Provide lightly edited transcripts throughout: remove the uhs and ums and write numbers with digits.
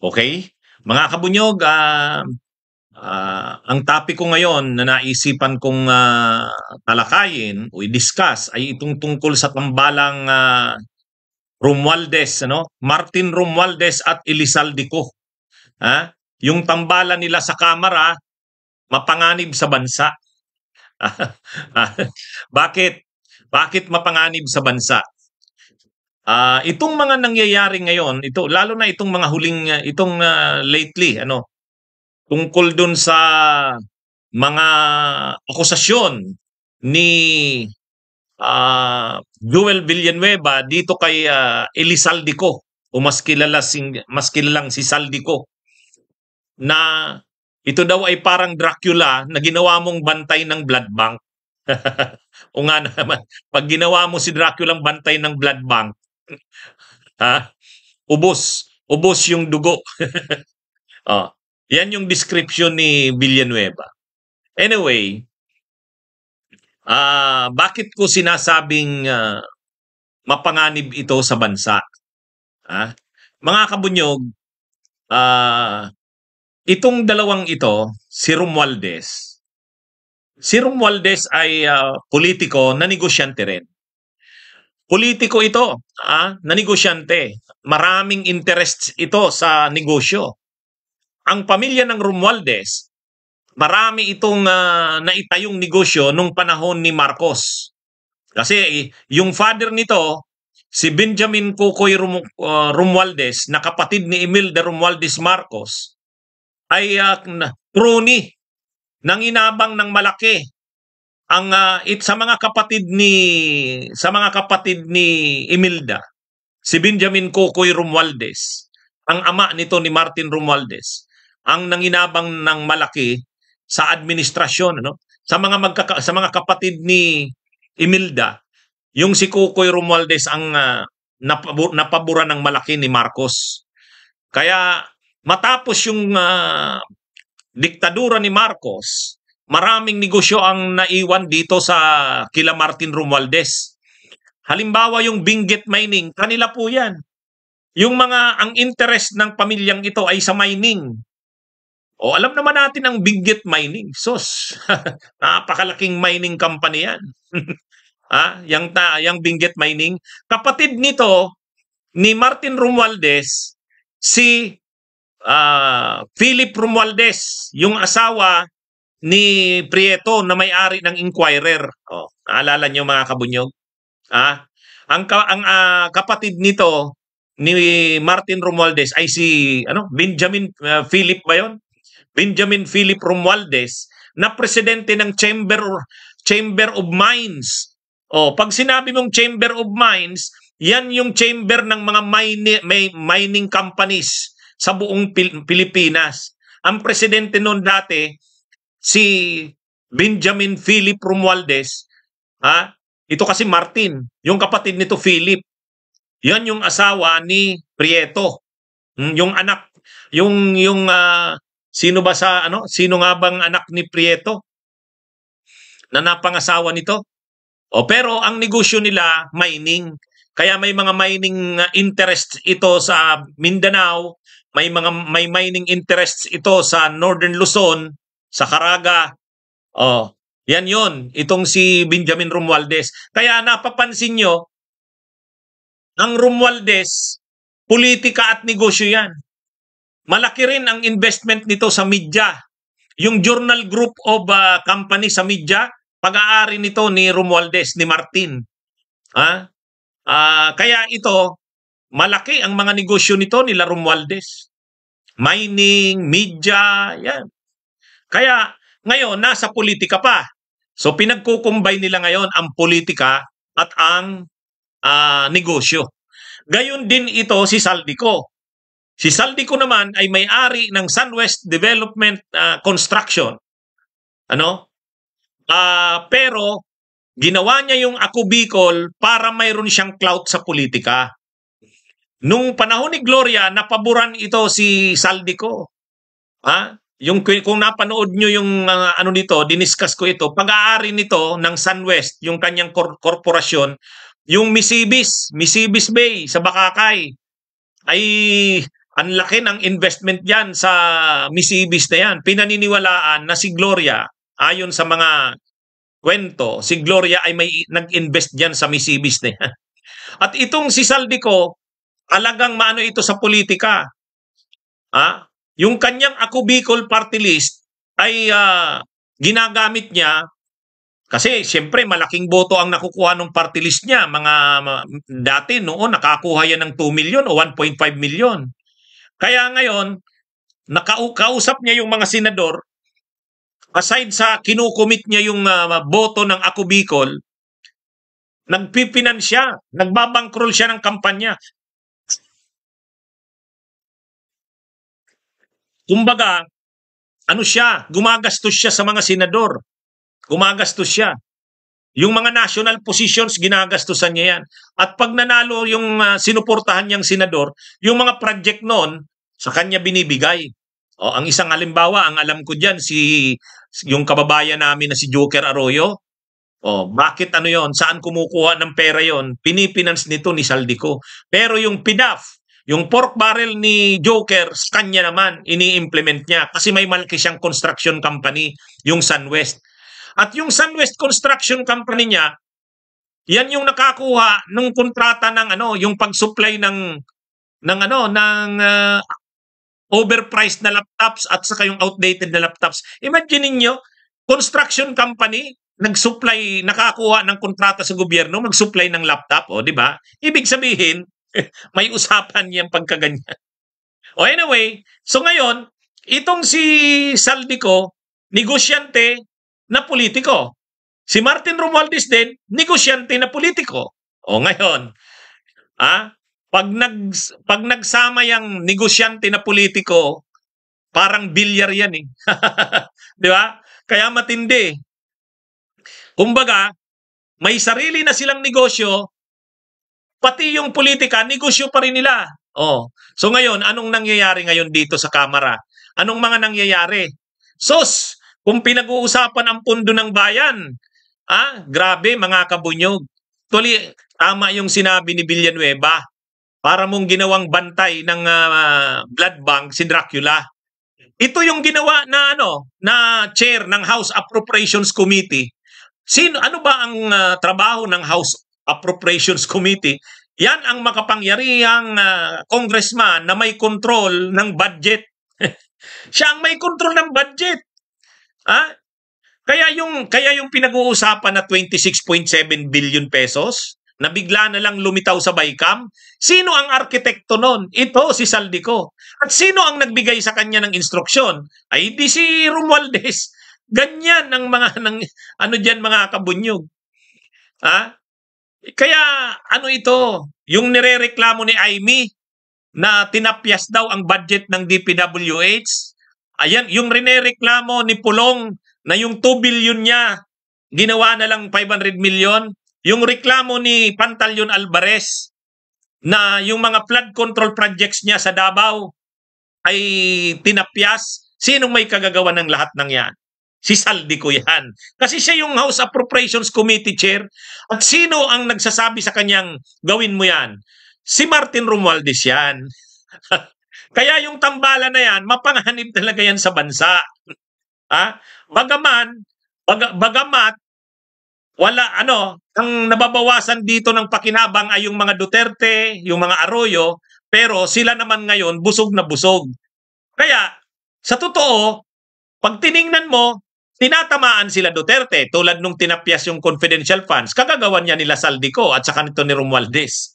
Okay? Mga kabunyog, ang topic ko ngayon na naisipan kong talakayin o i-discuss ay itong tungkol sa tambalang Romualdez, ano? Martin Romualdez at Elizalde. Ha? Yung tambalan nila sa Kamara, mapanganib sa bansa. Bakit? Bakit mapanganib sa bansa? Itong mga nangyayari ngayon, ito lalo na itong mga huling lately, ano, tungkol dun sa mga akusasyon ni Joel Villanueva dito kay Elizalde o mas kilalang si Saldico na ito daw ay parang Dracula na ginawa mong bantay ng blood bank. O nga naman, pag ginawa mo si Dracula ang bantay ng blood bank, ha? Ubos yung dugo. Oh, yan yung description ni Villanueva. Anyway, bakit ko sinasabing mapanganib ito sa bansa? Mga kabunyog, itong dalawang ito, si Romualdez. Si Romualdez ay politiko na negosyante rin. Politiko ito, na negosyante. Maraming interests ito sa negosyo. Ang pamilya ng Romualdez, marami itong naitayong negosyo nung panahon ni Marcos. Kasi yung father nito, si Benjamin Kukoy Romualdez, na kapatid ni Imelda Romualdez Marcos, ay crony, nanginabang ng malaki ang sa mga kapatid ni Imelda, si Benjamin Kukoy Romualdez, ang ama nito ni Martin Romualdez, ang nanginabang ng malaki sa administrasyon, ano? Sa mga kapatid ni Imelda, yung si Kukoy Romualdez ang napaboran ng malaki ni Marcos. Kaya matapos yung diktadura ni Marcos, maraming negosyo ang naiwan dito sa kila Martin Romualdez. Halimbawa yung Benguet Mining, kanila po yan. Ang interest ng pamilyang ito ay sa mining. O alam naman natin ang Benguet Mining. Sus, napakalaking mining company yan. Yang Benguet Mining. Kapatid nito ni Martin Romualdez, si Philip Romualdez, yung asawa ni Prieto na may-ari ng Inquirer. Naalala niyo mga kabunyog? Ang kapatid nito ni Martin Romualdez ay si Benjamin Philip ba 'yon? Benjamin Philip Romualdez na presidente ng Chamber of Mines. Pag sinabi mong Chamber of Mines, yan yung chamber ng mga mining companies sa buong Pilipinas. Ang presidente noon dati, si Benjamin Philip Romualdez, ito kasi Martin, yung kapatid nito Philip. Yan yung asawa ni Prieto. Yung anak, sino nga bang anak ni Prieto na napangasawa nito? Pero ang negosyo nila mining. Kaya may mga mining interests ito sa Mindanao, may mining interests ito sa Northern Luzon, sa Caraga. Yan yon, itong si Benjamin Romualdez. Kaya napapansin nyo, ang Romualdez, politika at negosyo yan. Malaki rin ang investment nito sa media. Yung Journal Group of Company sa media, pag-aari nito ni Romualdez, ni Martin. Kaya ito, malaki ang mga negosyo nito nila Romualdez. Mining, media, yan. Kaya ngayon, nasa politika pa. So pinagkukumbay nila ngayon ang politika at ang negosyo. Gayon din ito si Saldico. Si Saldico naman ay may-ari ng SunWest Development Construction. Pero ginawa niya yung Ako Bicol para mayroon siyang clout sa politika. Nung panahon ni Gloria, napaboran ito si Saldico. Kung napanood nyo yung diniscuss ko ito, pag-aari nito ng SunWest, yung kanyang korporasyon, yung Misibis Bay sa Bakakay, ay Ang laki ng investment yan sa Miss Ibis na yan. Pinaniniwalaan na si Gloria, ayon sa mga kwento, si Gloria ay may nag-invest dyan sa Miss Ibis na yan. At itong si Saldico, alagang maano ito sa politika. Yung kanyang Ako Bicol party list ay ginagamit niya kasi siyempre malaking boto ang nakukuha ng party list niya. Dati noon nakakuha yan ng 2 million o 1.5 million. Kaya ngayon, kausap niya yung mga senador, aside sa kinukumit niya yung boto ng Ako Bicol, nagpipinan siya, nagbabangkrol siya ng kampanya. Kumbaga, gumagastos siya sa mga senador. Gumagastos siya. Yung mga national positions, ginagastusan niya yan. At pag nanalo yung sinuportahan niyang senador, yung mga project noon, sa kanya binibigay. Ang isang halimbawa, ang alam ko dyan, yung kababayan namin na si Joker Arroyo. Bakit ano yon? Saan kumukuha ng pera yon? Pinipinance nito ni Saldico. Pero yung PDAF, yung pork barrel ni Joker, sa kanya naman, ini-implement niya. Kasi may malaki siyang construction company, yung SunWest. At yung SunWest Construction Company niya, yan yung nakakuha ng kontrata ng yung pag-supply ng overpriced na laptops at saka yung outdated na laptops. Imagine niyo, construction company nag-supply, nakakuha ng kontrata sa gobyerno, mag-supply ng laptop, di ba? Ibig sabihin, may usapan yang pagkaganyan. Anyway, so ngayon, itong si Saldico, negosyante na politiko. Si Martin Romualdez din, negosyante na politiko. Ngayon, pag nagsama yung negosyante na politiko, parang bilyar yan eh. Di ba? Kaya matindi. Kumbaga, may sarili na silang negosyo, pati yung politika, negosyo pa rin nila. So ngayon, anong nangyayari ngayon dito sa Kamara? Anong mga nangyayari? Sos, kung pinag-uusapan ang pundo ng bayan, grabe mga kabunyog. Tuloy, tama yung sinabi ni Villanueva, para mong ginawang bantay ng blood bank si Dracula. Ito yung ginawa na chair ng House Appropriations Committee. Ano ba ang trabaho ng House Appropriations Committee? Yan ang makapangyarihang congressman na may control ng budget. Siya ang may control ng budget. Kaya yung pinag-uusapan na 26.7 billion pesos na bigla na lang lumitaw sa BICAM, sino ang arkitekto nun? Ito si Saldico. At sino ang nagbigay sa kanya ng instruksyon? Ay di si Romualdez. Ganyan ang mga mga kabunyog. Kaya ito, yung nirereklamo ni Aimee na tinapyas daw ang budget ng DPWH. Ayan, yung rinereklamo ni Pulong na yung 2 billion niya, ginawa na lang 500 million. Yung reklamo ni Pantaleon Alvarez na yung mga flood control projects niya sa Davao ay tinapyas. Sinong may kagagawa ng lahat ng yan? Si Saldico yan. Kasi siya yung House Appropriations Committee Chair. At sino ang nagsasabi sa kanyang gawin mo yan? Si Martin Romualdez yan. Kaya yung tambalan na yan, mapanganib talaga yan sa bansa. Bagamat wala ang nababawasan dito ng pakinabang ay yung mga Duterte, yung mga Arroyo, pero sila naman ngayon busog na busog. Kaya sa totoo, pag tiningnan mo, tinatamaan sila Duterte tulad nung tinapyas yung confidential funds, kagagawan niya nila Saldico at saka nito ni Romualdez.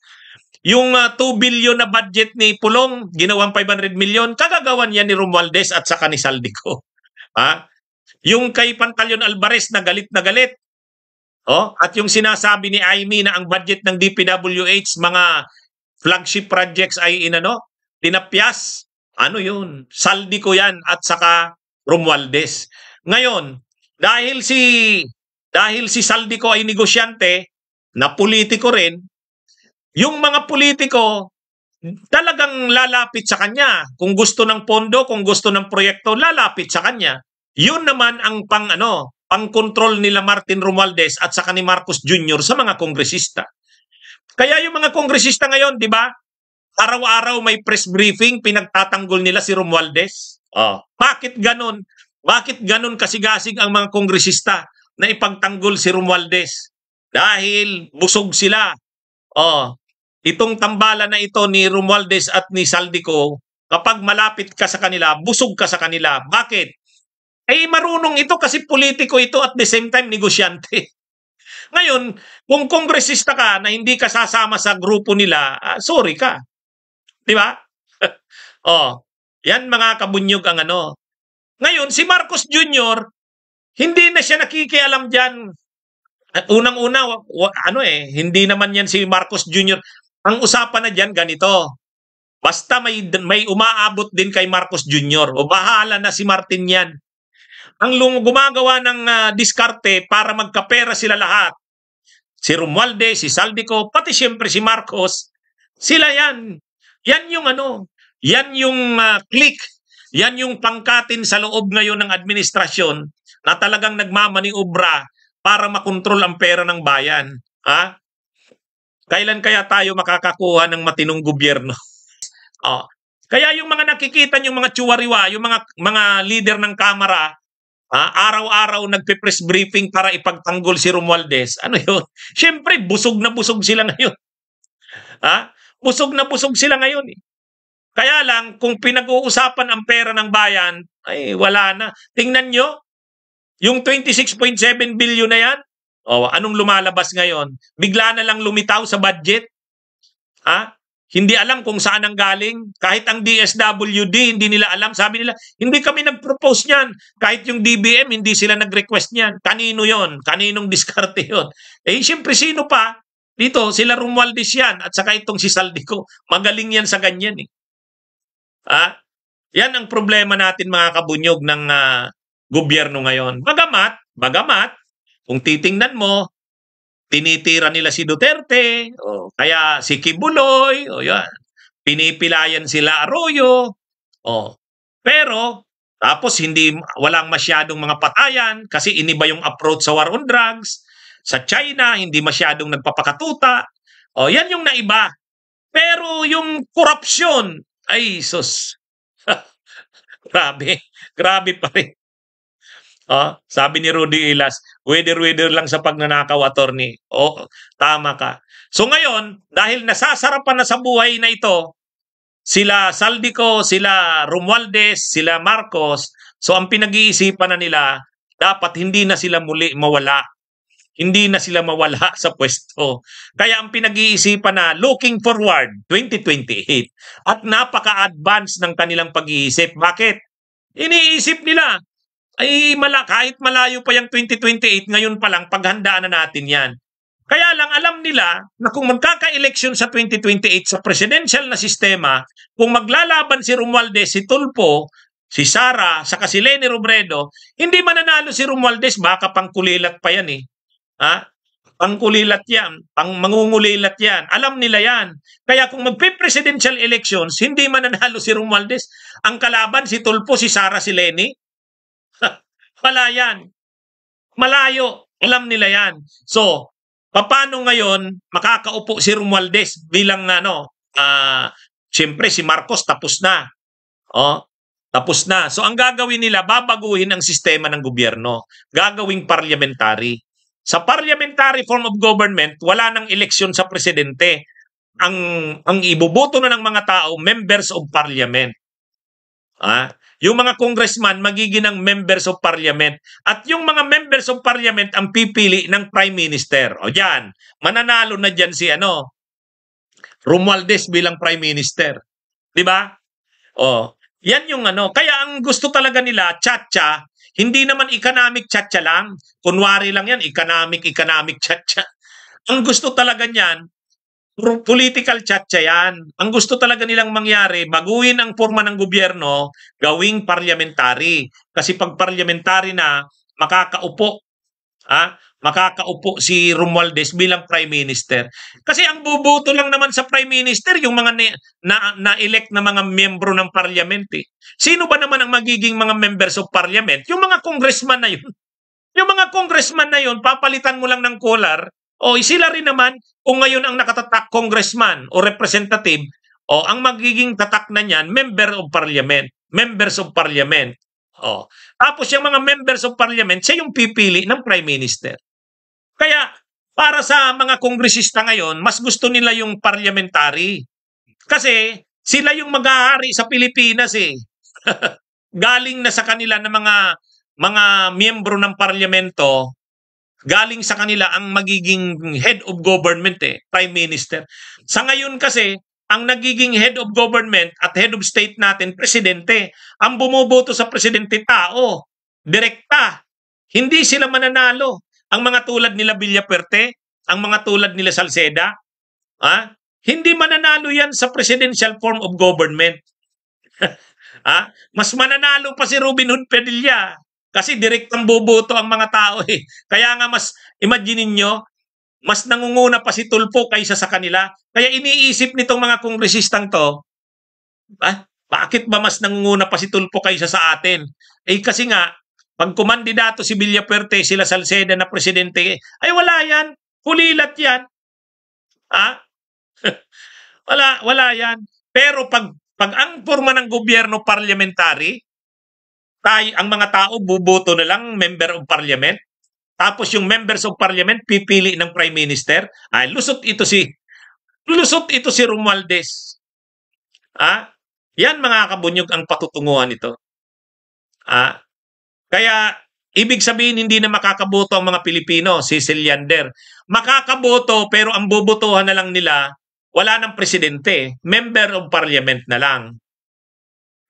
Yung 2 billion na budget ni Pulong, ginawang 500 million, kagagawan niya ni Romualdez at saka ni Saldico. Yung kay Pantaleon Alvarez na galit, at yung sinasabi ni Aimee na ang budget ng DPWH, mga flagship projects ay tinapyas. Yun? Saldico yan at saka Romualdez. Ngayon, dahil si Saldico ay negosyante, na politiko rin, yung mga politiko talagang lalapit sa kanya. Kung gusto ng pondo, kung gusto ng proyekto, lalapit sa kanya. Yun naman ang pang-control nila Martin Romualdez at saka ni Marcos Jr. sa mga kongresista. Kaya yung mga kongresista ngayon, di ba? Araw-araw may press briefing, pinagtatanggol nila si Romualdez. Bakit ganun? Bakit ganun kasigasig ang mga kongresista na ipagtanggol si Romualdez? Dahil busog sila. Itong tambalan na ito ni Romualdez at ni Saldico, kapag malapit ka sa kanila, busog ka sa kanila. Bakit? Marunong ito kasi politiko ito at the same time negosyante. Ngayon, kung kongresista ka na hindi ka sasama sa grupo nila, sorry ka. Di ba? Yan mga kabunyog ang ano. Ngayon, si Marcos Jr., hindi na siya nakikialam dyan. Unang-una, hindi naman yan si Marcos Jr. Ang usapan na dyan, ganito. Basta may umaabot din kay Marcos Jr. O bahala na si Martin yan. Ang gumagawa ng diskarte para magkapera sila lahat. Si Romualdez, si Saldico, pati siyempre si Marcos, sila yan. Yan yung yan yung clique, yan yung pangkatin sa loob ngayon ng administrasyon na talagang nagmamaniobra para makontrol ang pera ng bayan. Kailan kaya tayo makakakuha ng matinong gobyerno? Kaya yung mga nakikita yung mga tsuwariwa, yung mga leader ng Kamara, araw-araw nagpe-press briefing para ipagtanggol si Romualdez. Ano yun? Siyempre, busog na busog sila ngayon. Busog na busog sila ngayon. Kaya lang, kung pinag-uusapan ang pera ng bayan, ay wala na. Tingnan nyo, yung 26.7 billion na yan, anong lumalabas ngayon? Bigla na lang lumitaw sa budget. Hindi alam kung saan ang galing. Kahit ang DSWD, hindi nila alam. Sabi nila, hindi kami nag-propose niyan. Kahit yung DBM, hindi sila nag-request niyan. Kanino yon? Kaninong diskarte yon? Siyempre, sino pa? Dito, sila Romualdez yan. At saka itong si Saldico. Magaling yan sa ganyan. Yan ang problema natin mga kabunyog ng gobyerno ngayon. Bagamat, kung titingnan mo, tinitira nila si Duterte, kaya si Kibuloy, yan. Pinipilayan sila Arroyo, pero tapos walang masyadong mga patayan kasi iniba yung approach sa war on drugs. Sa China, hindi masyadong nagpapakatuta. Yan yung naiba. Pero yung korupsyon, ay sus. Grabe pa rin. Sabi ni Rudy Ilas, whether lang sa pagnanakaw, attorney. Tama ka. So ngayon, dahil nasasarapan na sa buhay na ito, sila Saldico, sila Romualdez, sila Marcos, so ang pinag-iisipan na nila, dapat hindi na sila muli mawala. Hindi na sila mawala sa pwesto. Kaya ang pinag-iisipan na looking forward, 2028. At napaka-advance ng kanilang pag-iisip. Bakit? Iniisip nila, kahit malayo pa yung 2028, ngayon pa lang, paghandaan na natin yan. Kaya lang alam nila na kung magkaka-eleksyon sa 2028 sa presidential na sistema, kung maglalaban si Romualdez, si Tulfo, si Sara, saka si Leni Robredo, hindi mananalo si Romualdez, baka pangkulilat pa yan eh. Pangkulilat yan, mangungulilat yan. Alam nila yan. Kaya kung magpe-presidential elections, hindi mananalo si Romualdez. Ang kalaban, si Tulfo, si Sara, si Leni, wala yan. Malayo. Alam nila yan. So, paano ngayon makakaupo si Romualdez bilang siyempre si Marcos tapos na. Tapos na. So, ang gagawin nila, babaguhin ang sistema ng gobyerno. Gagawing parliamentary. Sa parliamentary form of government, wala nang eleksyon sa presidente. Ang iboboto na ng mga tao, members of parliament. Yung mga congressman magiging ng members of parliament at yung mga members of parliament ang pipili ng prime minister. Diyan, mananalo na diyan si Romualdez bilang prime minister. 'Di ba? Yan yung kaya ang gusto talaga nila tsa-tsa, hindi naman economic tsa-tsa lang. Kunwari lang yan, economic tsa-tsa. Ang gusto talaga niyan, political tsa-tsa yan. Ang gusto talaga nilang mangyari, baguhin ang forma ng gobyerno, gawing parliamentary. Kasi pag parliamentary na, makakaupo si Romualdez bilang prime minister. Kasi ang buboto lang naman sa prime minister, yung mga na-elect na mga miyembro ng parliament. Sino ba naman ang magiging mga members of parliament? Yung mga congressman na yun. Yung mga congressman na yun, papalitan mo lang ng color, sila rin naman, kung ngayon ang nakatatak congressman o representative, O ang magiging tatak na niyan, members of parliament. O, tapos yung mga members of parliament, siya yung pipili ng prime minister. Kaya para sa mga kongresista ngayon, mas gusto nila yung parliamentary. Kasi sila yung mag-aari sa Pilipinas eh. Galing na sa kanila ng mga miyembro ng parlamento, galing sa kanila ang magiging head of government eh, prime minister. Sa ngayon kasi, ang nagiging head of government at head of state natin, presidente. Ang bumuboto sa presidente tao, direkta. Hindi sila mananalo. Ang mga tulad nila Villaperte, ang mga tulad nila Salceda, hindi mananalo yan sa presidential form of government. Mas mananalo pa si Robin Hood Padilla kasi direktang boboto ang mga tao eh. Kaya nga mas, imagine niyo, mas nangunguna pa si Tulfo kaysa sa kanila. Kaya iniisip nitong mga kongresistang to, bakit ba mas nangunguna pa si Tulfo kaysa sa atin? Eh kasi nga, pag kumandidato si Villaperte, sila Salceda na presidente, ay wala yan. Kulilat yan. wala yan. Pero pag ang forma ng gobyerno parliamentary, ang mga tao buboto na lang member of parliament, tapos yung members of parliament pipili ng prime minister, ay lusot ito si Romualdez. Yan mga kabunyog ang patutunguhan nito. Kaya ibig sabihin hindi na makakaboto ang mga Pilipino, si Siliander. Makakaboto pero ang bobotohan na lang nila, wala ng presidente, member of parliament na lang.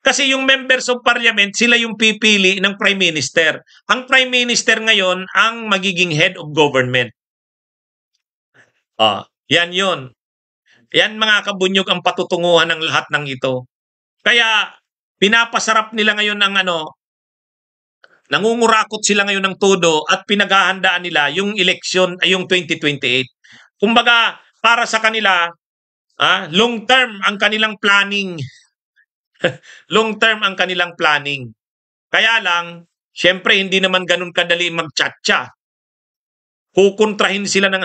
Kasi yung members of parliament, sila yung pipili ng prime minister. Ang prime minister ngayon ang magiging head of government. Yan yun. Yan mga kabunyog ang patutunguhan ng lahat ng ito. Kaya pinapasarap nila ngayon ang nangungurakot sila ngayon ng todo at pinaghahandaan nila yung election ay yung 2028. Kumbaga, para sa kanila, long term ang kanilang planning. Long term ang kanilang planning. Kaya lang, syempre hindi naman ganun kadali magtsatsa. Kukontrahin sila ng...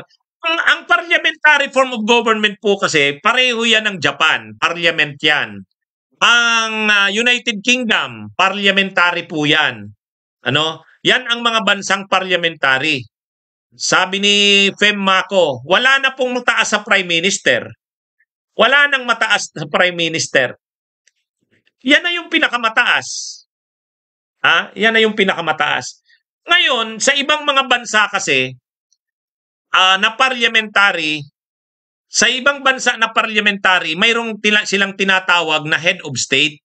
Ang parliamentary form of government po kasi, pareho yan ng Japan. Parliament yan. Ang United Kingdom, parliamentary po yan. Yan ang mga bansang parliamentary. Sabi ni Fem Mako, wala na pong mataas sa prime minister. Wala nang mataas sa prime minister. Yan na yung pinakamataas. Yan na yung pinakamataas. Ngayon, sa ibang mga bansa kasi, na parliamentary, sa ibang bansa na parliamentary, mayroong silang tinatawag na head of state.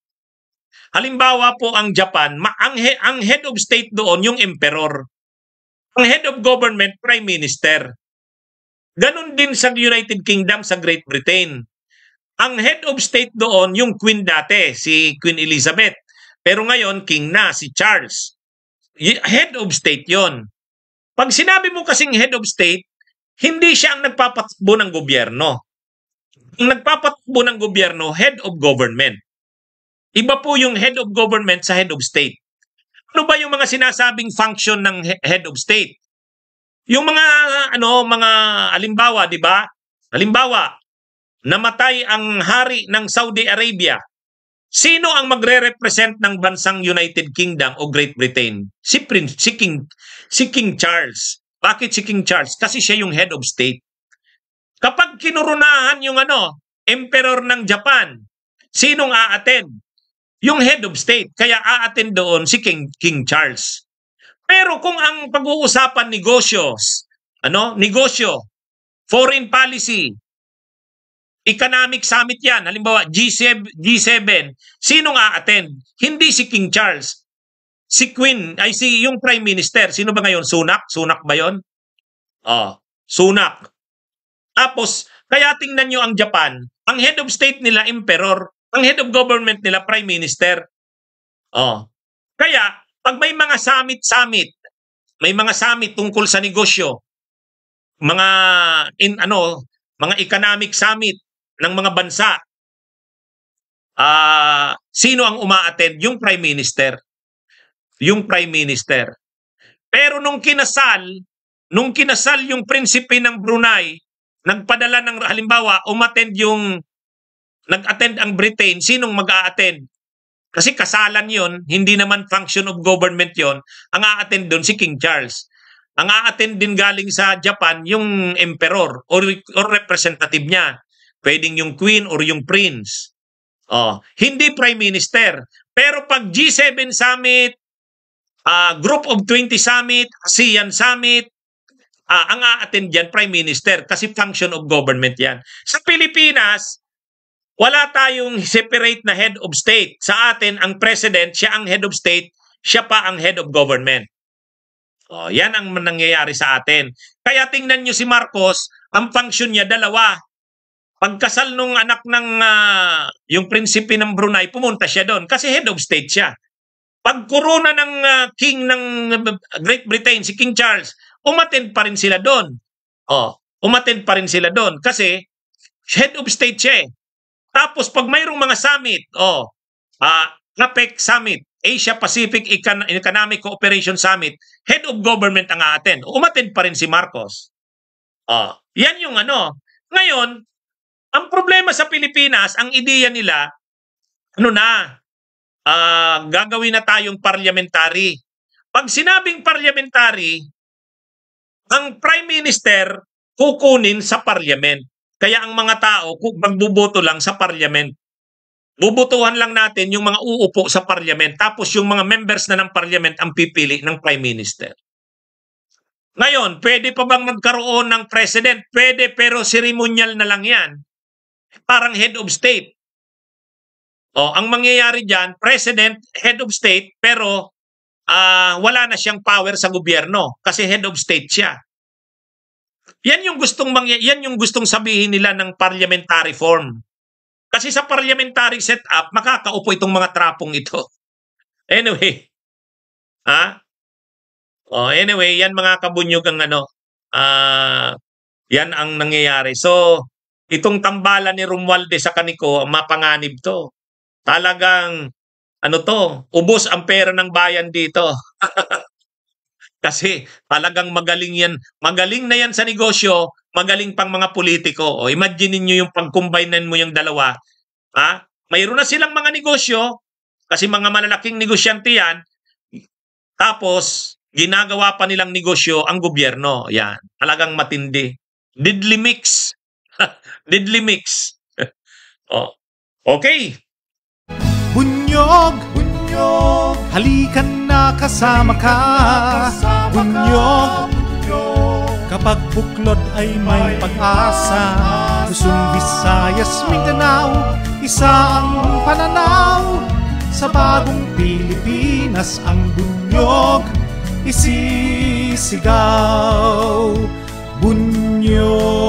Halimbawa po ang Japan, ang head of state doon yung emperor. Ang head of government, prime minister. Ganon din sa United Kingdom, sa Great Britain. Ang head of state doon, yung queen dati, si Queen Elizabeth. Pero ngayon, king na, si Charles. Head of state yon. Pag sinabi mo kasing head of state, hindi siya ang nagpapatakbo ng gobyerno. Ang nagpapatakbo ng gobyerno, head of government. Iba po yung head of government sa head of state. Ano ba yung mga sinasabing function ng head of state? Yung mga halimbawa, di ba? Halimbawa, namatay ang hari ng Saudi Arabia. Sino ang magre-represent ng bansang United Kingdom o Great Britain? Si King Charles. Bakit si King Charles? Kasi siya yung head of state. Kapag kinurunahan yung emperor ng Japan, sinong a-attend? Yung head of state. Kaya a-attend doon si King Charles. Pero kung ang pag-uusapan negosyo, foreign policy, economic summit yan, halimbawa G7, sinong a-attend? Hindi si King Charles. Si yung Prime Minister. Sino ba ngayon? Sunak? Sunak ba yun? Sunak. Tapos, kaya tingnan nyo ang Japan, ang head of state nila, emperor. Ang head of government nila, Prime Minister. Kaya, pag may mga may mga summit tungkol sa negosyo, mga economic summit ng mga bansa, sino ang uma-attend? Yung Prime Minister. Yung Prime Minister. Pero nung kinasal yung prinsipe ng Brunei, nagpadala ng halimbawa, umattend yung nag-attend ang Britain, sinong mag-a-attend? Kasi kasalan yon, hindi naman function of government yon. Ang a-attend doon si King Charles. Ang a-attend din galing sa Japan, yung emperor or representative niya. Pwedeng yung queen or yung prince. Hindi prime minister. Pero pag G7 summit, Group of 20 summit, ASEAN summit, ang a-attend dyan, prime minister, kasi function of government yan. Sa Pilipinas, wala tayong separate na head of state. Sa atin, ang president, siya ang head of state, siya pa ang head of government. Yan ang nangyayari sa atin. Kaya tingnan nyo si Marcos, ang function niya dalawa. Pagkasal nung anak ng yung prinsipe ng Brunei, pumunta siya doon kasi head of state siya. Pag corona ng king ng Great Britain, si King Charles, umattend pa rin sila doon. Umattend pa rin sila doon kasi head of state siya eh. Tapos pag mayroong mga summit, APEC Summit, Asia Pacific Economic Cooperation Summit, head of government ang a-attend. Umattend pa rin si Marcos. Yan yung ano. Ngayon, ang problema sa Pilipinas, ang ideya nila, gagawin na tayong parliamentary. Pag sinabing parliamentary, ang prime minister kukunin sa parliament. Kaya ang mga tao, magbuboto lang sa parliament. Bubutuhan lang natin yung mga uupo sa parliament. Tapos yung mga members na ng parliament ang pipili ng prime minister. Ngayon, pwede pa bang magkaroon ng president? Pwede, pero ceremonial na lang yan. Parang head of state. Ang mangyayari dyan, president, head of state, pero wala na siyang power sa gobyerno kasi head of state siya. Yan yung gustong sabihin nila ng parliamentary form. Kasi sa parliamentary setup, makakaupo itong mga trapong ito. Anyway, anyway, yan mga kabunyugang yan ang nangyayari. So, itong tambalan ni Romualdez sa Kanico, mapanganib to. Talagang, ubos ang pera ng bayan dito. Kasi talagang magaling yan. Magaling na yan sa negosyo, magaling pang mga politiko. Imagine niyo yung pag-combinean mo yung dalawa. Mayroon na silang mga negosyo, kasi mga malalaking negosyante yan, tapos ginagawa pa nilang negosyo ang gobyerno. Yan. Talagang matindi. Deadly mix. Deadly mix. Okay. Bunyog, bunyog, halikan na kasama ka. Bunyog, kapag buklod ay may pag-asa. Luzon, Visayas, Mindanao, isa ang pananaw. Sa bagong Pilipinas ang bunyog isisigaw. Bunyog.